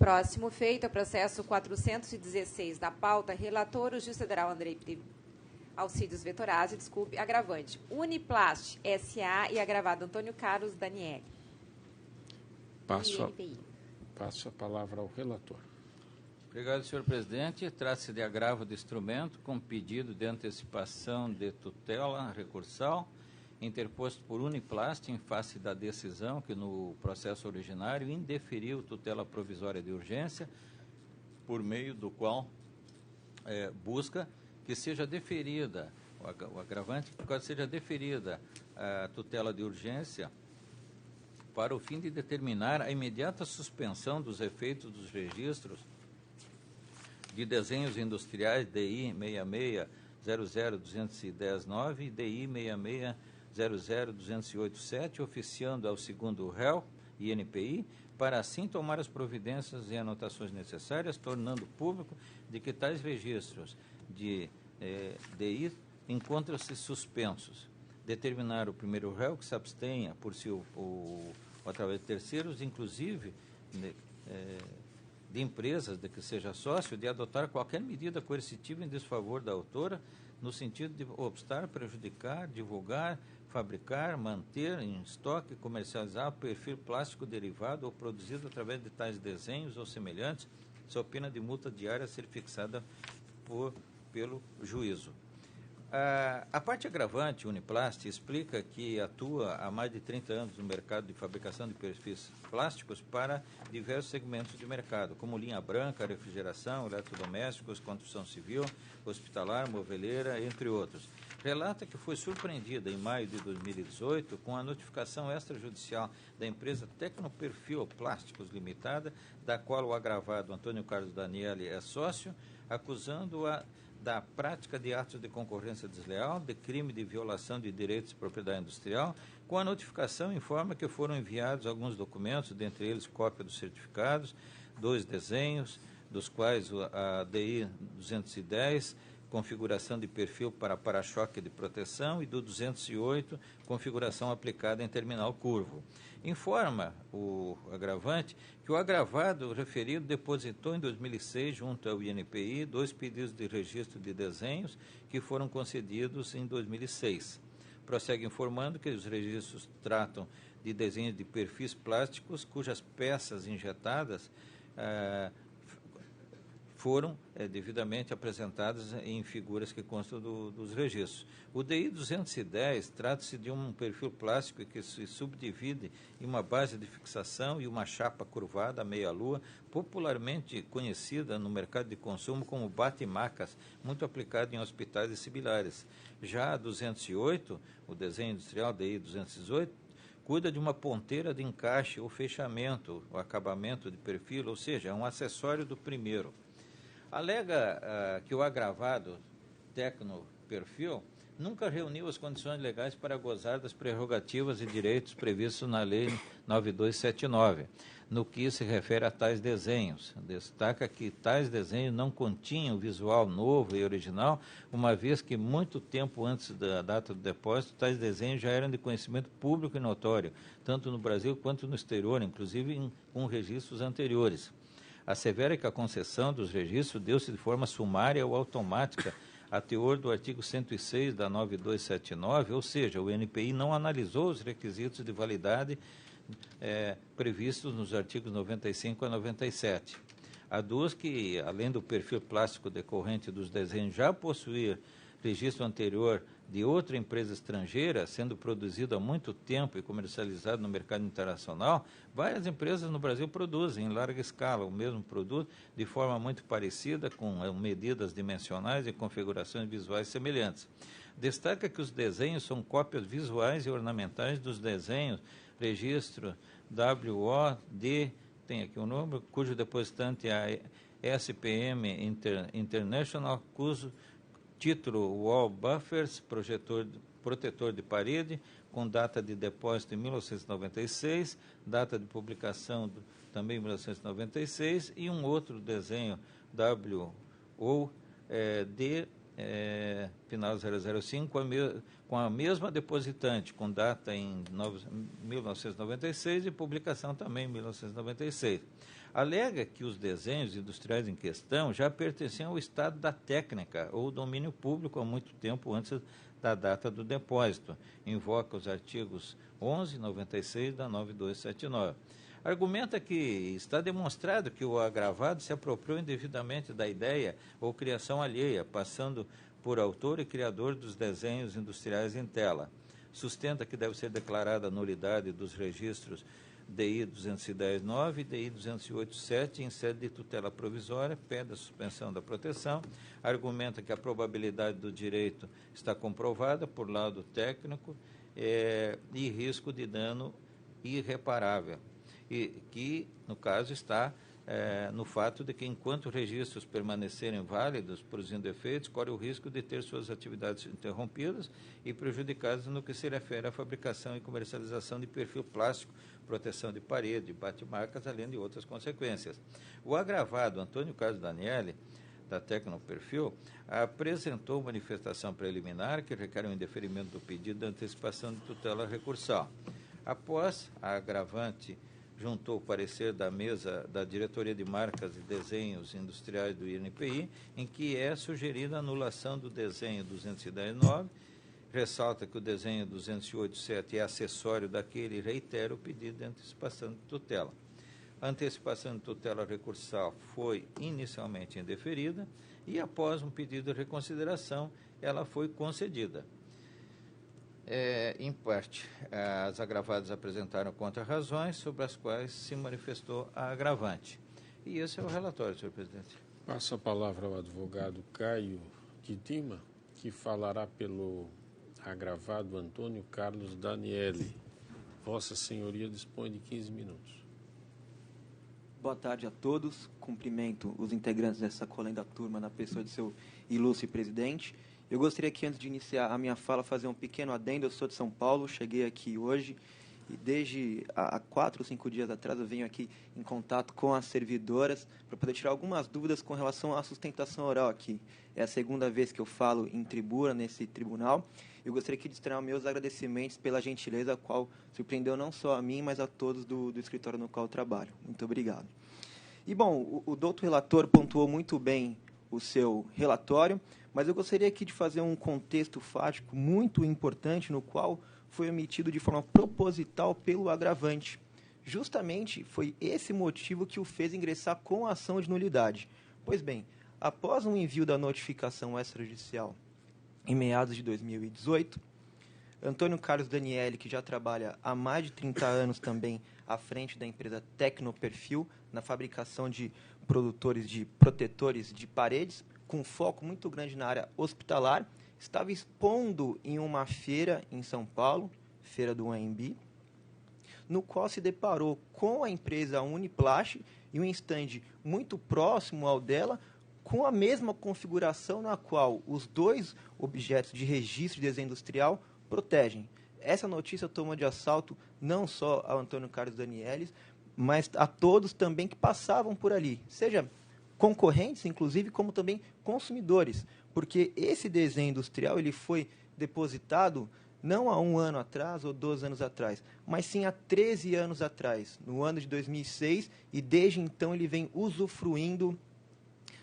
próximo feito é o processo 416 da pauta, relator, o juiz federal Andrei Alcides Vetorazzi, agravante, Uniplast S.A. e agravado Antônio Carlos Daniele. Passo a palavra ao relator. Obrigado, senhor presidente. Trata-se de agravo de instrumento com pedido de antecipação de tutela recursal interposto por Uniplast em face da decisão que no processo originário indeferiu tutela provisória de urgência, por meio do qual busca que seja deferida, o agravante, que seja deferida a tutela de urgência para o fim de determinar a imediata suspensão dos efeitos dos registros de desenhos industriais DI 66002109 e DI 66002087, oficiando ao segundo réu, INPI, para assim tomar as providências e anotações necessárias, tornando público de que tais registros de DI encontram-se suspensos. Determinar o primeiro réu que se abstenha por si ou através de terceiros, inclusive de empresas de que seja sócio, de adotar qualquer medida coercitiva em desfavor da autora, no sentido de obstar, prejudicar, divulgar, fabricar, manter em estoque, comercializar perfil plástico derivado ou produzido através de tais desenhos ou semelhantes, sob pena de multa diária a ser fixada pelo juízo. A parte agravante, Uniplast, explica que atua há mais de 30 anos no mercado de fabricação de perfis plásticos para diversos segmentos de mercado, como linha branca, refrigeração, eletrodomésticos, construção civil, hospitalar, moveleira, entre outros. Relata que foi surpreendida em maio de 2018 com a notificação extrajudicial da empresa Tecnoperfil Plásticos Limitada, da qual o agravado Antônio Carlos Daniele é sócio, acusando-a da prática de atos de concorrência desleal, de crime de violação de direitos de propriedade industrial. Com a notificação, informa que foram enviados alguns documentos, dentre eles cópia dos certificados, 2 desenhos, dos quais a DI 210, configuração de perfil para para-choque de proteção, e do 208, configuração aplicada em terminal curvo. Informa o agravante que o agravado referido depositou em 2006, junto ao INPI, 2 pedidos de registro de desenhos que foram concedidos em 2006. Prossegue informando que os registros tratam de desenhos de perfis plásticos cujas peças injetadas foram devidamente apresentadas em figuras que constam dos registros. O DI 210 trata-se de um perfil plástico que se subdivide em uma base de fixação e uma chapa curvada, meia-lua, popularmente conhecida no mercado de consumo como bate-macas, muito aplicado em hospitais e similares. Já a 208, o desenho industrial DI 218, cuida de uma ponteira de encaixe ou fechamento, o acabamento de perfil, ou seja, é um acessório do primeiro. Alega que o agravado Tecnoperfil nunca reuniu as condições legais para gozar das prerrogativas e direitos previstos na Lei 9279, no que se refere a tais desenhos. Destaca que tais desenhos não continham visual novo e original, uma vez que muito tempo antes da data do depósito, tais desenhos já eram de conhecimento público e notório, tanto no Brasil quanto no exterior, inclusive com registros anteriores. Assevera que a concessão dos registros deu-se de forma sumária ou automática, a teor do artigo 106 da 9279, ou seja, o INPI não analisou os requisitos de validade previstos nos artigos 95 a 97. Aduz que, além do perfil plástico decorrente dos desenhos já possuir registro anterior de outra empresa estrangeira, sendo produzido há muito tempo e comercializado no mercado internacional, várias empresas no Brasil produzem em larga escala o mesmo produto de forma muito parecida, com medidas dimensionais e configurações visuais semelhantes. Destaca que os desenhos são cópias visuais e ornamentais dos desenhos, registro WOD, tem aqui o número, cujo depositante é a SPM International, cujo título Wall Buffers, protetor de parede, com data de depósito em 1996, data de publicação também em 1996, e um outro desenho WOD, final 005, com a mesma depositante, com data em 1996 e publicação também em 1996. alega que os desenhos industriais em questão já pertenciam ao estado da técnica ou domínio público há muito tempo antes da data do depósito. Invoca os artigos 11 e 96 da 9279. Argumenta que está demonstrado que o agravado se apropriou indevidamente da ideia ou criação alheia, passando por autor e criador dos desenhos industriais em tela. Sustenta que deve ser declarada a nulidade dos registros DI 210.9 e DI 208.7 em sede de tutela provisória, pede a suspensão da proteção, argumenta que a probabilidade do direito está comprovada por laudo técnico e risco de dano irreparável, e que, no caso, está no fato de que, enquanto registros permanecerem válidos, produzindo efeitos, corre o risco de ter suas atividades interrompidas e prejudicadas no que se refere à fabricação e comercialização de perfil plástico, proteção de parede, bate-marcas, além de outras consequências. O agravado Antônio Carlos Daniele, da Tecnoperfil, apresentou manifestação preliminar que requer um indeferimento do pedido de antecipação de tutela recursal. Após a agravante juntou o parecer da mesa da Diretoria de Marcas e Desenhos Industriais do INPI, em que é sugerida a anulação do desenho 210.9, ressalta que o desenho 208.7 é acessório daquele e reitera o pedido de antecipação de tutela. A antecipação de tutela recursal foi inicialmente indeferida e, após um pedido de reconsideração, ela foi concedida. Em parte, as agravadas apresentaram contra-razões sobre as quais se manifestou a agravante. E esse é o relatório, senhor presidente. Passo a palavra ao advogado Caio Quitima, que falará pelo agravado Antônio Carlos Daniele. Vossa Senhoria dispõe de 15 minutos. Boa tarde a todos. Cumprimento os integrantes dessa colenda turma na pessoa de seu ilustre presidente. Eu gostaria que, antes de iniciar a minha fala, fazer um pequeno adendo. Eu sou de São Paulo, cheguei aqui hoje e desde há 4 ou 5 dias atrás eu venho aqui em contato com as servidoras para poder tirar algumas dúvidas com relação à sustentação oral aqui. É a segunda vez que eu falo em tribuna, nesse tribunal. Eu gostaria aqui de externar meus agradecimentos pela gentileza, a qual surpreendeu não só a mim, mas a todos do escritório no qual eu trabalho. Muito obrigado. E, bom, o doutor relator pontuou muito bem o seu relatório, mas eu gostaria aqui de fazer um contexto fático muito importante, no qual foi omitido de forma proposital pelo agravante. Justamente foi esse motivo que o fez ingressar com a ação de nulidade. Pois bem, após um envio da notificação extrajudicial em meados de 2018, Antônio Carlos Daniele, que já trabalha há mais de 30 anos também à frente da empresa Tecnoperfil, na fabricação de produtores de protetores de paredes, com foco muito grande na área hospitalar, estava expondo em uma feira em São Paulo, feira do AMB, no qual se deparou com a empresa Uniplast e um estande muito próximo ao dela, com a mesma configuração na qual os dois objetos de registro de desenho industrial protegem. Essa notícia toma de assalto não só ao Antônio Carlos Daniele, mas a todos também que passavam por ali, seja concorrentes, inclusive, como também consumidores, porque esse desenho industrial ele foi depositado não há 1 ano atrás ou 2 anos atrás, mas sim há 13 anos atrás, no ano de 2006, e desde então ele vem usufruindo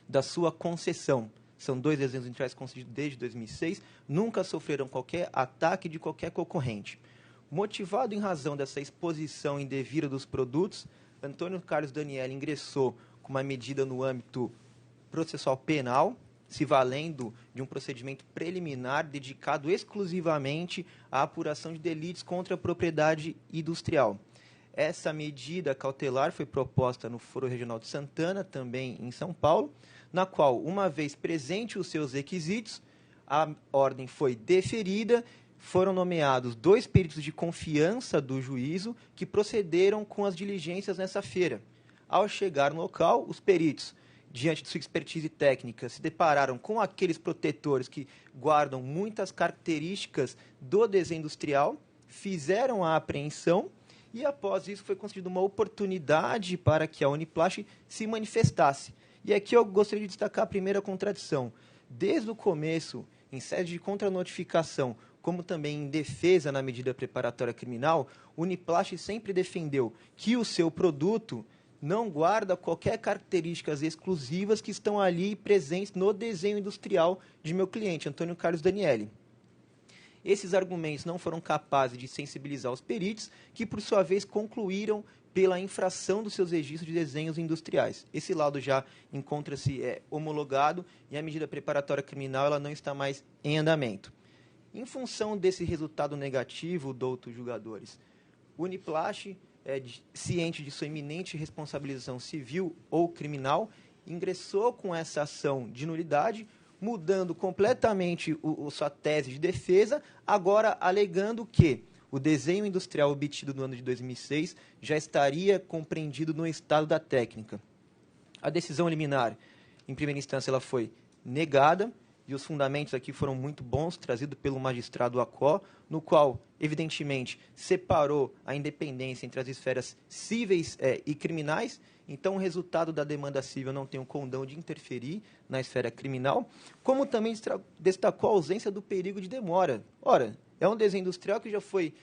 da sua concessão. São 2 desenhos industriais concedidos desde 2006, nunca sofreram qualquer ataque de qualquer concorrente. Motivado em razão dessa exposição indevida dos produtos, Antônio Carlos Daniele ingressou com uma medida no âmbito processual penal, se valendo de um procedimento preliminar dedicado exclusivamente à apuração de delitos contra a propriedade industrial. Essa medida cautelar foi proposta no Foro Regional de Santana, também em São Paulo, na qual, uma vez presente os seus requisitos, a ordem foi deferida, foram nomeados 2 peritos de confiança do juízo que procederam com as diligências nessa feira. Ao chegar no local, os peritos, diante de sua expertise técnica, se depararam com aqueles protetores que guardam muitas características do desenho industrial, fizeram a apreensão e, após isso, foi concedida uma oportunidade para que a Uniplast se manifestasse. E aqui eu gostaria de destacar a primeira contradição. Desde o começo, em sede de contranotificação, como também em defesa na medida preparatória criminal, Uniplast sempre defendeu que o seu produto não guarda qualquer características exclusivas que estão ali presentes no desenho industrial de meu cliente, Antônio Carlos Daniele. Esses argumentos não foram capazes de sensibilizar os peritos, que, por sua vez, concluíram pela infração dos seus registros de desenhos industriais. Esse laudo já encontra-se homologado e a medida preparatória criminal ela não está mais em andamento. Em função desse resultado negativo, doutos julgadores, o Uniplast, ciente de sua iminente responsabilização civil ou criminal, ingressou com essa ação de nulidade, mudando completamente sua tese de defesa, agora alegando que o desenho industrial obtido no ano de 2006 já estaria compreendido no estado da técnica. A decisão liminar, em primeira instância, ela foi negada, e os fundamentos aqui foram muito bons, trazidos pelo magistrado Acó, no qual, evidentemente, separou a independência entre as esferas cíveis e criminais. Então, o resultado da demanda civil não tem o condão de interferir na esfera criminal, como também destacou a ausência do perigo de demora. Ora, é um desenho industrial que já foi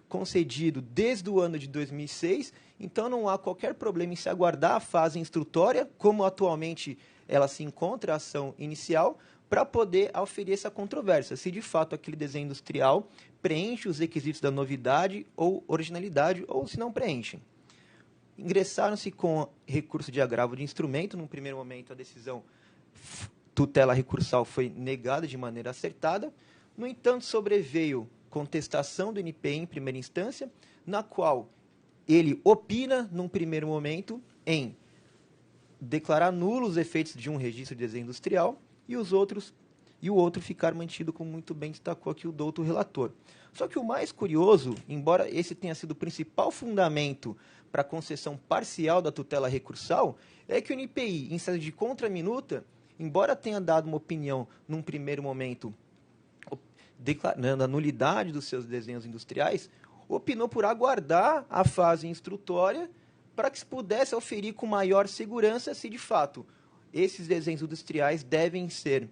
concedido desde o ano de 2006, então não há qualquer problema em se aguardar a fase instrutória, como atualmente ela se encontra, a ação inicial, para poder aferir essa controvérsia, se de fato aquele desenho industrial preenche os requisitos da novidade ou originalidade, ou se não preenche. Ingressaram-se com recurso de agravo de instrumento. Num primeiro momento, a decisão tutela recursal foi negada de maneira acertada. No entanto, sobreveio contestação do NPI em primeira instância, na qual ele opina, num primeiro momento, em declarar nulos os efeitos de um registro de desenho industrial e o outro ficar mantido, como muito bem destacou aqui o doutor relator. Só que o mais curioso, embora esse tenha sido o principal fundamento para a concessão parcial da tutela recursal, é que o NPI, em sede de contraminuta, embora tenha dado uma opinião num primeiro momento declarando a nulidade dos seus desenhos industriais, opinou por aguardar a fase instrutória para que se pudesse oferir com maior segurança se, de fato, esses desenhos industriais devem ser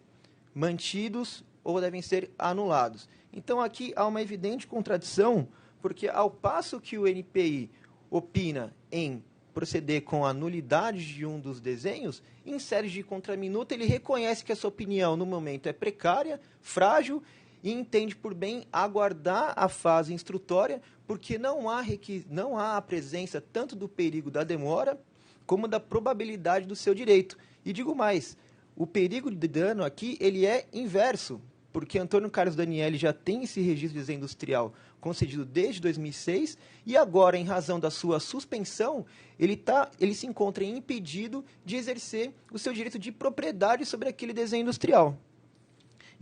mantidos ou devem ser anulados. Então, aqui há uma evidente contradição, porque ao passo que o NPI opina em proceder com a nulidade de um dos desenhos, em série de contraminuta ele reconhece que essa opinião, no momento, é precária, frágil, e entende por bem aguardar a fase instrutória, porque não há a presença tanto do perigo da demora, como da probabilidade do seu direito. E digo mais, o perigo de dano aqui ele é inverso, porque Antônio Carlos Daniele já tem esse registro de desenho industrial concedido desde 2006, e agora, em razão da sua suspensão, ele se encontra impedido de exercer o seu direito de propriedade sobre aquele desenho industrial.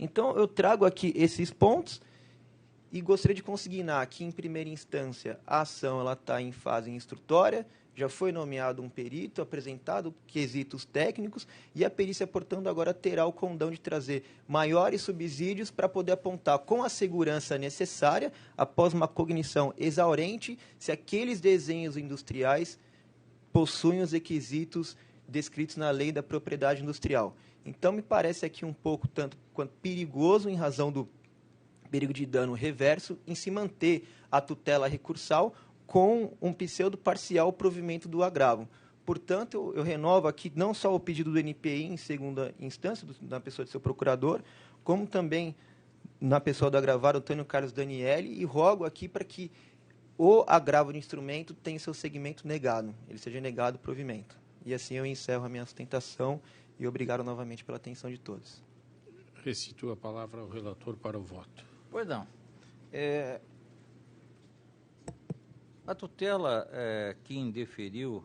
Então, eu trago aqui esses pontos e gostaria de consignar que, em primeira instância, a ação está em fase instrutória, já foi nomeado um perito, apresentado quesitos técnicos, e a perícia, portanto, agora terá o condão de trazer maiores subsídios para poder apontar com a segurança necessária, após uma cognição exaurente, se aqueles desenhos industriais possuem os requisitos descritos na lei da propriedade industrial. Então, me parece aqui um pouco tanto quanto perigoso, em razão do perigo de dano reverso, em se manter a tutela recursal com um pseudo-parcial provimento do agravo. Portanto, eu renovo aqui não só o pedido do NPI em segunda instância, na pessoa de seu procurador, como também na pessoa do agravado Antônio Carlos Daniele, e rogo aqui para que o agravo de instrumento tenha seu segmento negado, ele seja negado o provimento. E assim eu encerro a minha sustentação e obrigado novamente pela atenção de todos. Restituo a palavra ao relator para o voto. Pois não. A tutela que indeferiu,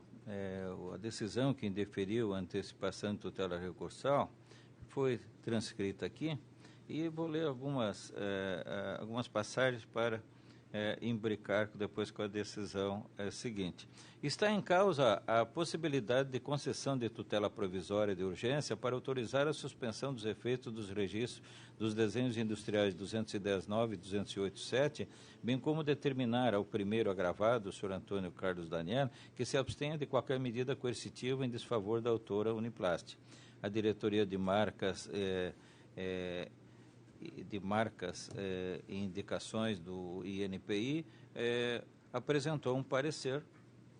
a decisão que indeferiu a antecipação de tutela recursal foi transcrita aqui, e vou ler algumas passagens para imbricar depois com a decisão seguinte. Está em causa a possibilidade de concessão de tutela provisória de urgência para autorizar a suspensão dos efeitos dos registros dos desenhos industriais 210.9 e 208.7, bem como determinar ao primeiro agravado, o senhor Antônio Carlos Daniele, que se abstenha de qualquer medida coercitiva em desfavor da autora Uniplast. A diretoria de marcas e indicações do INPI apresentou um parecer,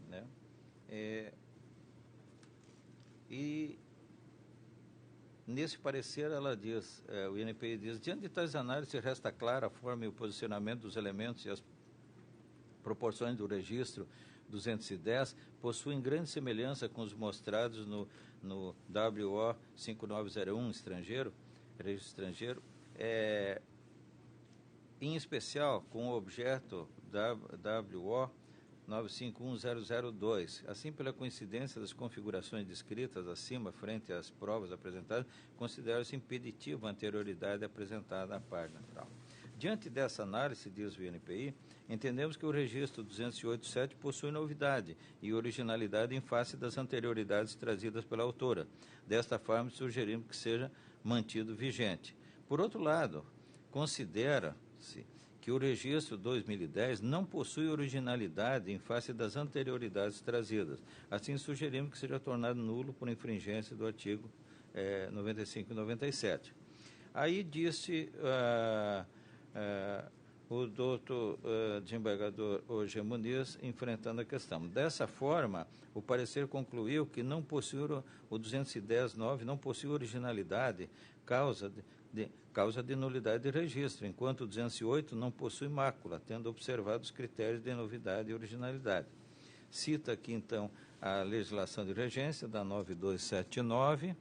né, E nesse parecer ela diz, o INPI diz, diante de tais análises resta clara a forma e o posicionamento dos elementos e as proporções do registro 210 possuem grande semelhança com os mostrados no WO 5901 registro estrangeiro, em especial com o objeto WO 951002. Assim, pela coincidência das configurações descritas acima, frente às provas apresentadas, considera-se impeditiva a anterioridade apresentada à página tal. Diante dessa análise, diz o INPI, entendemos que o registro 208.7 possui novidade e originalidade em face das anterioridades trazidas pela autora. Desta forma, sugerimos que seja mantido vigente. Por outro lado, considera-se que o registro 2010 não possui originalidade em face das anterioridades trazidas. Assim, sugerimos que seja tornado nulo por infringência do artigo 95 e 97. Aí disse o doutor desembargador Ogê Muniz, enfrentando a questão. Dessa forma, o parecer concluiu que não possui, o 210.9 não possui originalidade, causa de nulidade de registro, enquanto o 208 não possui mácula, tendo observado os critérios de novidade e originalidade. Cita aqui, então, a legislação de regência da 9279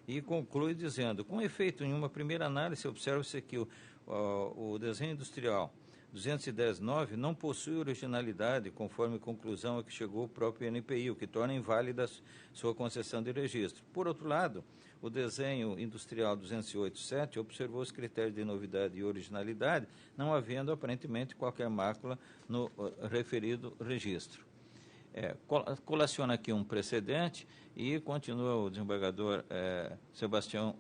e conclui dizendo, com efeito, em uma primeira análise, observa-se que o desenho industrial 210.9 não possui originalidade, conforme conclusão a que chegou o próprio INPI, o que torna inválida sua concessão de registro. Por outro lado, o desenho industrial 208.7 observou os critérios de novidade e originalidade, não havendo aparentemente qualquer mácula no referido registro. Colaciona aqui um precedente e continua o desembargador Sebastião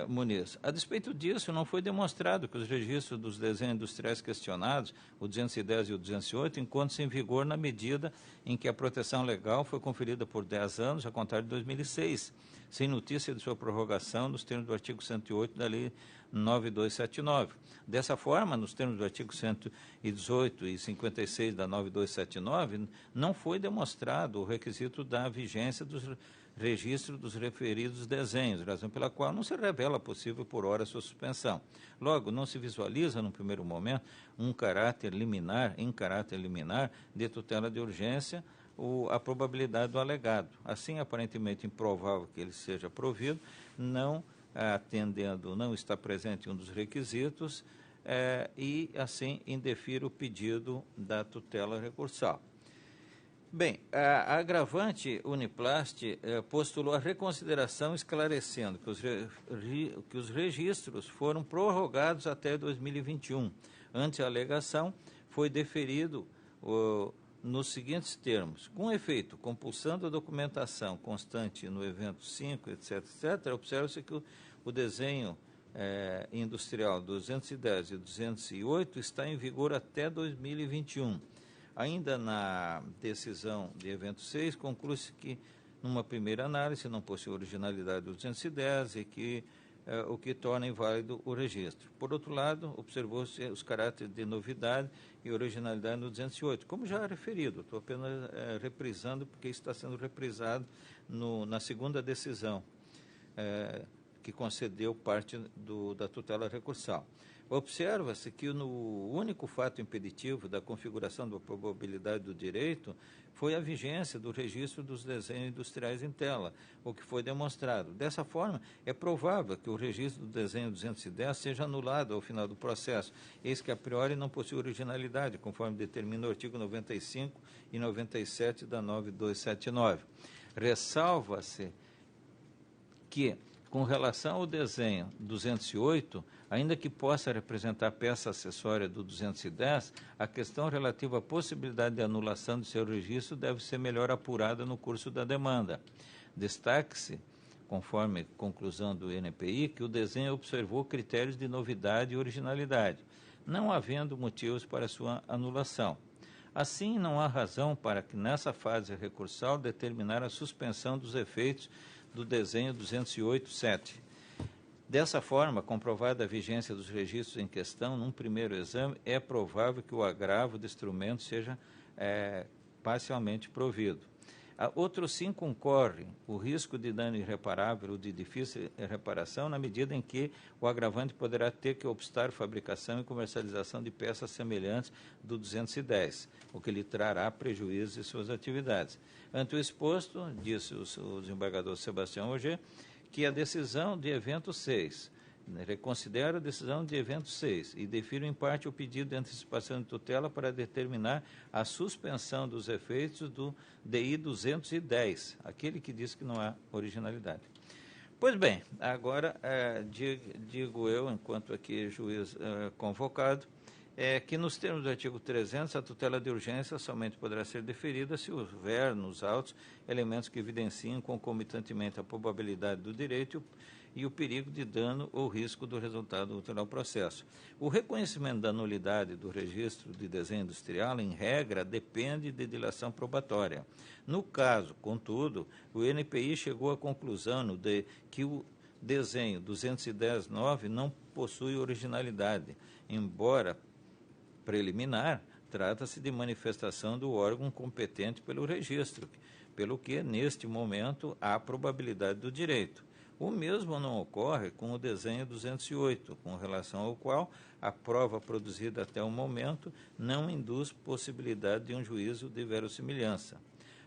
Muniz. A despeito disso, não foi demonstrado que os registros dos desenhos industriais questionados, o 210 e o 208, encontram-se em vigor na medida em que a proteção legal foi conferida por 10 anos, a contar de 2006, sem notícia de sua prorrogação nos termos do artigo 108 da Lei 9279. Dessa forma, nos termos do artigo 118 e 56 da 9279, não foi demonstrado o requisito da vigência dos registro dos referidos desenhos, razão pela qual não se revela possível por hora sua suspensão. Logo, não se visualiza, no primeiro momento, em caráter liminar, de tutela de urgência, a probabilidade do alegado. Assim, aparentemente improvável que ele seja provido, não atendendo, não está presente um dos requisitos, e, assim, indefere o pedido da tutela recursal. Bem, a agravante Uniplast postulou a reconsideração, esclarecendo que os registros foram prorrogados até 2021. Ante a alegação, foi deferido nos seguintes termos. Com efeito, compulsando a documentação constante no evento 5, etc., observa-se que o desenho industrial 210 e 208 está em vigor até 2021. Ainda na decisão de evento 6, conclui-se que, numa primeira análise, não possui originalidade do 210 e que o que torna inválido o registro. Por outro lado, observou-se os caráteres de novidade e originalidade no 208. Como já referido, estou apenas reprisando, porque está sendo reprisado na segunda decisão, que concedeu parte da tutela recursal. Observa-se que no único fato impeditivo da configuração da probabilidade do direito foi a vigência do registro dos desenhos industriais em tela, o que foi demonstrado. Dessa forma, é provável que o registro do desenho 210 seja anulado ao final do processo, eis que a priori não possui originalidade, conforme determina o artigo 95 e 97 da 9279. Ressalva-se que, com relação ao desenho 208, ainda que possa representar peça acessória do 210, a questão relativa à possibilidade de anulação de seu registro deve ser melhor apurada no curso da demanda. Destaque-se, conforme conclusão do INPI, que o desenho observou critérios de novidade e originalidade, não havendo motivos para sua anulação. Assim, não há razão para que, nessa fase recursal, determinar a suspensão dos efeitos do desenho 208.7. Dessa forma, comprovada a vigência dos registros em questão, num primeiro exame, é provável que o agravo do instrumento seja parcialmente provido. Outros 5 incorrem o risco de dano irreparável ou de difícil reparação, na medida em que o agravante poderá ter que obstar fabricação e comercialização de peças semelhantes do 210, o que lhe trará prejuízos em suas atividades. Ante o exposto, disse o desembargador Sebastião Auger, que a decisão de evento 6 reconsidera a decisão de evento 6 e defiro em parte o pedido de antecipação de tutela para determinar a suspensão dos efeitos do DI 210, aquele que diz que não há originalidade. Pois bem, agora digo eu, enquanto aqui juiz convocado, que nos termos do artigo 300, a tutela de urgência somente poderá ser deferida se houver nos autos elementos que evidenciem concomitantemente a probabilidade do direito e o perigo de dano ou risco do resultado ulterior ao processo. O reconhecimento da nulidade do registro de desenho industrial, em regra, depende de dilação probatória. No caso, contudo, o NPI chegou à conclusão de que o desenho 210.9 não possui originalidade, embora preliminar, trata-se de manifestação do órgão competente pelo registro, pelo que, neste momento, há probabilidade do direito. O mesmo não ocorre com o desenho 208, com relação ao qual a prova produzida até o momento não induz possibilidade de um juízo de verossimilhança.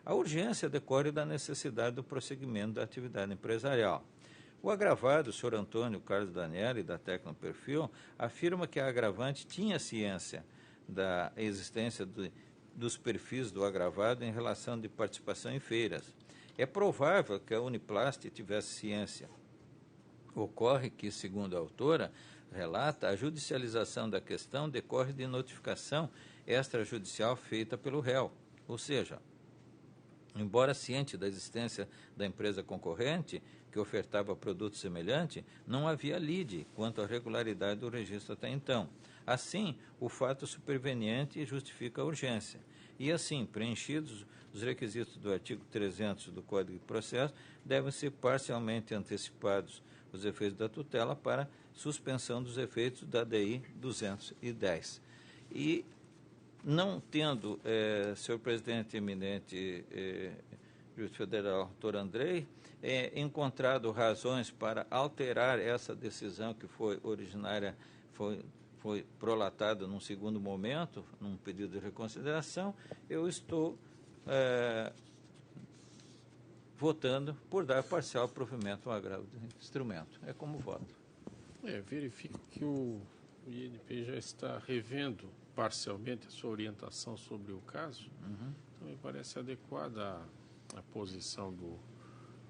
A urgência decorre da necessidade do prosseguimento da atividade empresarial. O agravado, o senhor Antônio Carlos Daniele, da Tecnoperfil, afirma que a agravante tinha ciência da existência dos perfis do agravado em relação de participação em feiras. É provável que a Uniplast tivesse ciência. Ocorre que, segundo a autora, relata, a judicialização da questão decorre de notificação extrajudicial feita pelo réu. Ou seja, embora ciente da existência da empresa concorrente, que ofertava produto semelhante, não havia lide quanto à regularidade do registro até então. Assim, o fato superveniente justifica a urgência. E assim, preenchidos os requisitos do artigo 300 do Código de Processo, devem ser parcialmente antecipados os efeitos da tutela para suspensão dos efeitos da DI 210. E não tendo, senhor presidente eminente, juiz federal doutor Andrei, encontrado razões para alterar essa decisão que foi originária, foi prolatada num segundo momento, num pedido de reconsideração, eu estou votando por dar parcial provimento ao agravo do instrumento. É como voto. Verifico que o INP já está revendo parcialmente a sua orientação sobre o caso. Então, me parece adequada a posição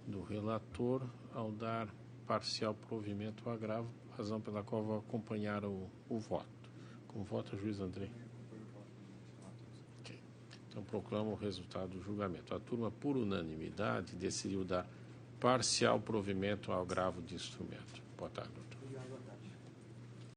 do relator ao dar parcial provimento ao agravo, razão pela qual vou acompanhar o voto. Como vota o juiz Andrei? Okay. Então, proclamo o resultado do julgamento. A turma, por unanimidade, decidiu dar parcial provimento ao agravo de instrumento. Boa tarde, doutor.